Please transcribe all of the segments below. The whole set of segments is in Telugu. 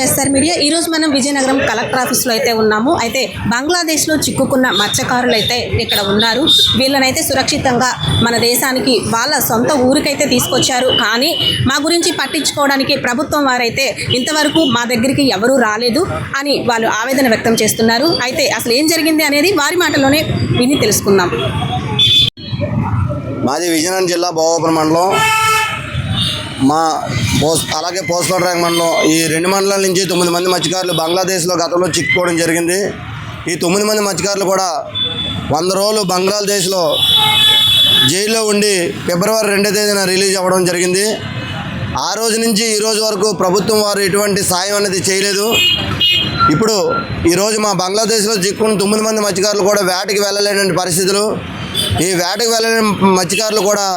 ఎస్ఆర్ మీడియా ఈ రోజు మనం విజయనగరం కలెక్టర్ ఆఫీస్లో అయితే ఉన్నాము. అయితే బంగ్లాదేశ్లో చిక్కుకున్న మత్స్యకారులు అయితే ఇక్కడ ఉన్నారు. వీళ్ళనైతే సురక్షితంగా మన దేశానికి వాళ్ళ సొంత ఊరికైతే తీసుకొచ్చారు. కానీ మా గురించి పట్టించుకోవడానికి ప్రభుత్వం వారైతే ఇంతవరకు మా దగ్గరికి ఎవరూ రాలేదు అని వాళ్ళు ఆవేదన వ్యక్తం చేస్తున్నారు. అయితే అసలు ఏం జరిగింది అనేది వారి మాటల్లోనే విని తెలుసుకుందాం. మాది విజయనగరం జిల్లా భోగాపురం మండలం. అలాగే పోస్కోట ర్యాంక్ మండలం, ఈ రెండు మండలాల నుంచి 9 మంది మత్స్యకారులు బంగ్లాదేశ్లో గతంలో చిక్కుకోవడం జరిగింది. ఈ 9 మంది మత్స్యకారులు కూడా 100 రోజులు బంగ్లాదేశ్లో జైల్లో ఉండి ఫిబ్రవరి 2వ తేదీన రిలీజ్ అవ్వడం జరిగింది. ఆ రోజు నుంచి ఈ రోజు వరకు ప్రభుత్వం వారు ఎటువంటి సాయం అనేది చేయలేదు. ఇప్పుడు ఈరోజు మా బంగ్లాదేశ్లో చిక్కుకున్న 9 మంది మత్స్యకారులు కూడా వేటకి వెళ్ళలేని పరిస్థితులు. ఈ వేటకు వెళ్ళలేని మత్స్యకారులు కూడా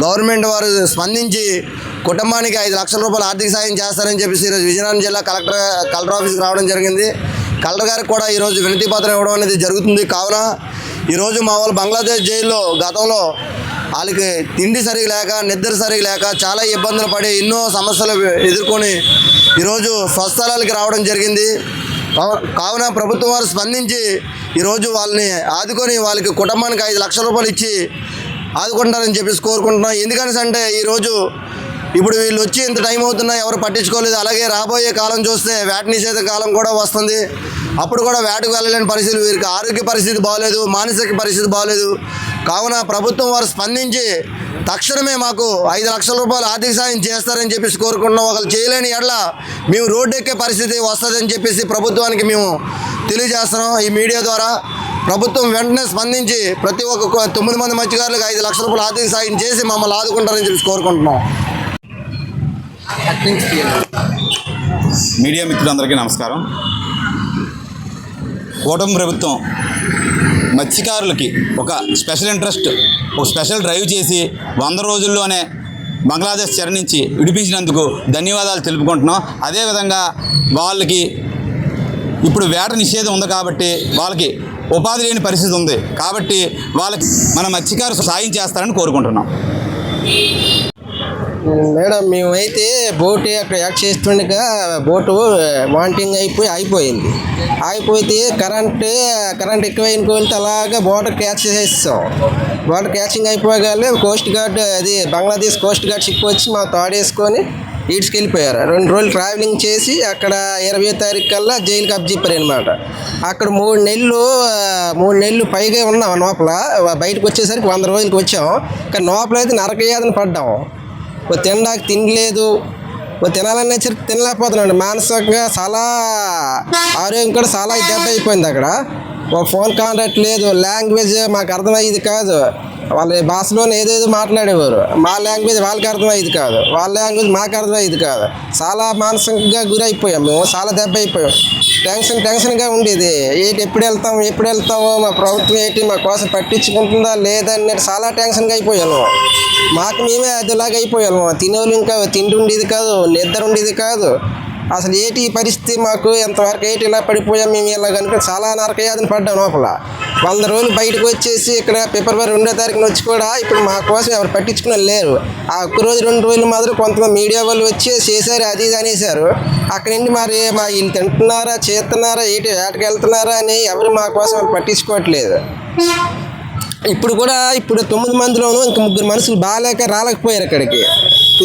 గవర్నమెంట్ వారు స్పందించి కుటుంబానికి 5 లక్షల రూపాయలు ఆర్థిక సాయం చేస్తారని చెప్పేసి ఈరోజు విజయనగరం జిల్లా కలెక్టర్ ఆఫీస్కి రావడం జరిగింది. కలెక్టర్ గారికి కూడా ఈరోజు వినతి పత్రం ఇవ్వడం అనేది జరుగుతుంది. కావున ఈరోజు మా వాళ్ళు బంగ్లాదేశ్ జైల్లో గతంలో వాళ్ళకి తిండి సరిగా లేక, నిద్ర సరిగా లేక చాలా ఇబ్బందులు పడి ఎన్నో సమస్యలు ఎదుర్కొని ఈరోజు స్వస్థలాలకి రావడం జరిగింది. కావున ప్రభుత్వం వారు స్పందించి ఈరోజు వాళ్ళని ఆదుకొని వాళ్ళకి కుటుంబానికి 5 లక్షల రూపాయలు ఇచ్చి ఆదుకుంటారని చెప్పేసి కోరుకుంటున్నాం. ఎందుకని అంటే ఈరోజు ఇప్పుడు వీళ్ళు వచ్చి ఇంత టైం అవుతున్నా ఎవరు పట్టించుకోలేదు. అలాగే రాబోయే కాలం చూస్తే వేట నిషేధ కాలం కూడా వస్తుంది. అప్పుడు కూడా వేటకు వెళ్ళలేని పరిస్థితులు, వీరికి ఆరోగ్య పరిస్థితి బాగోలేదు, మానసిక పరిస్థితి బాగోలేదు. కావున ప్రభుత్వం వారు స్పందించి తక్షణమే మాకు 5 లక్షల రూపాయలు ఆర్థిక సాయం చేస్తారని చెప్పేసి కోరుకుంటున్నాం. ఒకరు చేయలేని ఎడల మేము రోడ్డు ఎక్కే పరిస్థితి వస్తుందని చెప్పేసి ప్రభుత్వానికి మేము తెలియజేస్తున్నాం. ఈ మీడియా ద్వారా ప్రభుత్వం వెంటనే స్పందించి ప్రతి ఒక్క 9 మంది మత్స్యకారులకు 5 లక్షల రూపాయలు ఆర్థిక సాయం చేసి మమ్మల్ని ఆదుకుంటారని చెప్పేసి కోరుకుంటున్నాం. మీడియా మిత్రులందరికీ నమస్కారం. కూటమి ప్రభుత్వం మత్స్యకారులకి ఒక స్పెషల్ డ్రైవ్ చేసి 100 రోజుల్లోనే బంగ్లాదేశ్ చెర నుంచి విడిపించినందుకు ధన్యవాదాలు తెలుపుకుంటున్నాం. అదేవిధంగా వాళ్ళకి ఇప్పుడు వేట నిషేధం ఉంది కాబట్టి వాళ్ళకి ఉపాధి లేని పరిస్థితి ఉంది కాబట్టి వాళ్ళకి మన మత్స్యకారు సాయం చేస్తారని కోరుకుంటున్నాం. మేడం, మేమైతే బోటు అక్కడ యాక్ట్ చేస్తుండగా బోటు వాంటింగ్ అయిపోయింది. ఆగిపోతే కరెంట్ ఎక్కువైన వెళ్తే అలాగా బోటర్ క్యాచ్ చేసేస్తాం. బోటర్ క్యాచింగ్ అయిపోగానే కోస్ట్ గార్డ్, అది బంగ్లాదేశ్ కోస్ట్ గార్డ్ షిప్ వచ్చి మా తోడేసుకొని ఈడ్చుకెళ్ళిపోయారు. 2 రోజులు ట్రావెలింగ్ చేసి అక్కడ 20వ తారీఖు కల్లా జైలుకి అప్పచెప్పారు అనమాట. అక్కడ 3 నెలలు పైగా ఉన్నాం లోపల. బయటకు వచ్చేసరికి 100 రోజులకి వచ్చాం. కానీ లోపల అయితే నరకయాతన పడ్డాం. తినడానికి తినలేదు, తినాలనే తినలేకపోతున్నాడు. మానసికంగా చాలా ఆరోగ్యం కూడా చాలా దెబ్బ అయిపోయింది. అక్కడ ఫోన్ కాంటాక్ట్ లేదు, లాంగ్వేజ్ మాకు అర్థమయ్యేది కాదు. వాళ్ళ భాషలోనే ఏదేదో మాట్లాడేవారు. మా లాంగ్వేజ్ వాళ్ళకి అర్థమయ్యేది కాదు, వాళ్ళ లాంగ్వేజ్ మాకు అర్థమయ్యేది కాదు. చాలా మానసికంగా గురైపోయాం మేము, చాలా దెబ్బ అయిపోయాం. టెన్షన్గా ఉండేది. ఎప్పుడు వెళ్తామో, మా ప్రభుత్వం మా కోసం పట్టించుకుంటుందా లేదని చాలా టెన్షన్గా అయిపోయాను. మాకు మేమే అదిలాగా అయిపోయాము. తినేవాళ్ళు ఇంకా తిండి ఉండేది కాదు, నిద్ర ఉండేది కాదు. అసలు పరిస్థితి మాకు ఎంతవరకు ఇలా పడిపోయాం మేము. ఇలా కనుక చాలా నరకయాతన పడ్డాం లోపల. 100 రోజులు బయటకు వచ్చేసి ఇక్కడ ఫిబ్రవరి 2వ తారీఖున వచ్చి కూడా ఇప్పుడు మా కోసం ఎవరు పట్టించుకుని లేరు. ఆ ఒక్కరోజు 2 రోజులు మాత్రం కొంతమంది మీడియా వాళ్ళు వచ్చి చేశారు, అది ఇది అనేసారు. అక్కడి నుండి మరి మా వీళ్ళు తింటున్నారా, చేస్తున్నారా, వేటకి వెళ్తున్నారా అని ఎవరు మా కోసం పట్టించుకోవట్లేదు. ఇప్పుడు 9 మందిలోనూ ఇంకా 3 మనుషులు రాలేకపోయారు ఇక్కడికి.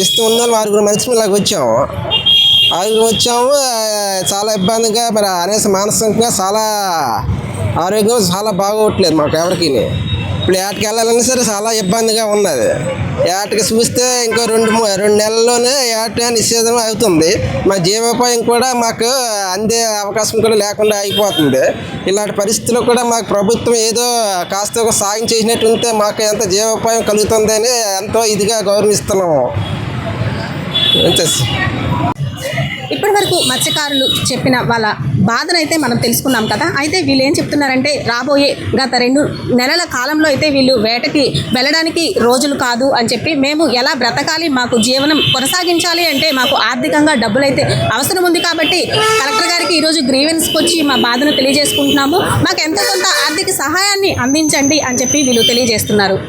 ఇస్తూ ఉన్న 6 మనుషులు ఇలాగ వచ్చాము. చాలా ఇబ్బందిగా, మరి అనేసి మానసికంగా చాలా ఆరోగ్యం చాలా బాగోట్లేదు మాకు ఎవరికి. ఇప్పుడు ఏటకి వెళ్ళాలన్నా సరే చాలా ఇబ్బందిగా ఉన్నది. ఏటకి చూస్తే ఇంకో 2 నెలల్లోనే ఏట నిషేధం అవుతుంది. మా జీవోపాయం కూడా మాకు అందే అవకాశం కూడా లేకుండా అయిపోతుంది. ఇలాంటి పరిస్థితుల్లో కూడా మాకు ప్రభుత్వం ఏదో కాస్త సాయం చేసినట్టు ఉంటే మాకు ఎంత జీవోపాయం కలుగుతుందని ఎంతో ఇదిగా గౌరవిస్తున్నాము. అంతే. ఇప్పటి వరకు మత్స్యకారులు చెప్పిన వాళ్ళ బాధనైతే మనం తెలుసుకున్నాం కదా. అయితే వీళ్ళు ఏం చెప్తున్నారంటే రాబోయే గత 2 నెలల కాలంలో అయితే వీళ్ళు వేటకి వెళ్ళడానికి రోజులు కాదు అని చెప్పి, మేము ఎలా బ్రతకాలి, మాకు జీవనం కొనసాగించాలి అంటే మాకు ఆర్థికంగా డబ్బులైతే అవసరం ఉంది కాబట్టి కలెక్టర్ గారికి ఈరోజు గ్రీవెన్స్కి వచ్చి మా బాధను తెలియజేసుకుంటున్నాము, మాకు ఎంతో కొంత ఆర్థిక సహాయాన్ని అందించండి అని చెప్పి వీళ్ళు తెలియజేస్తున్నారు.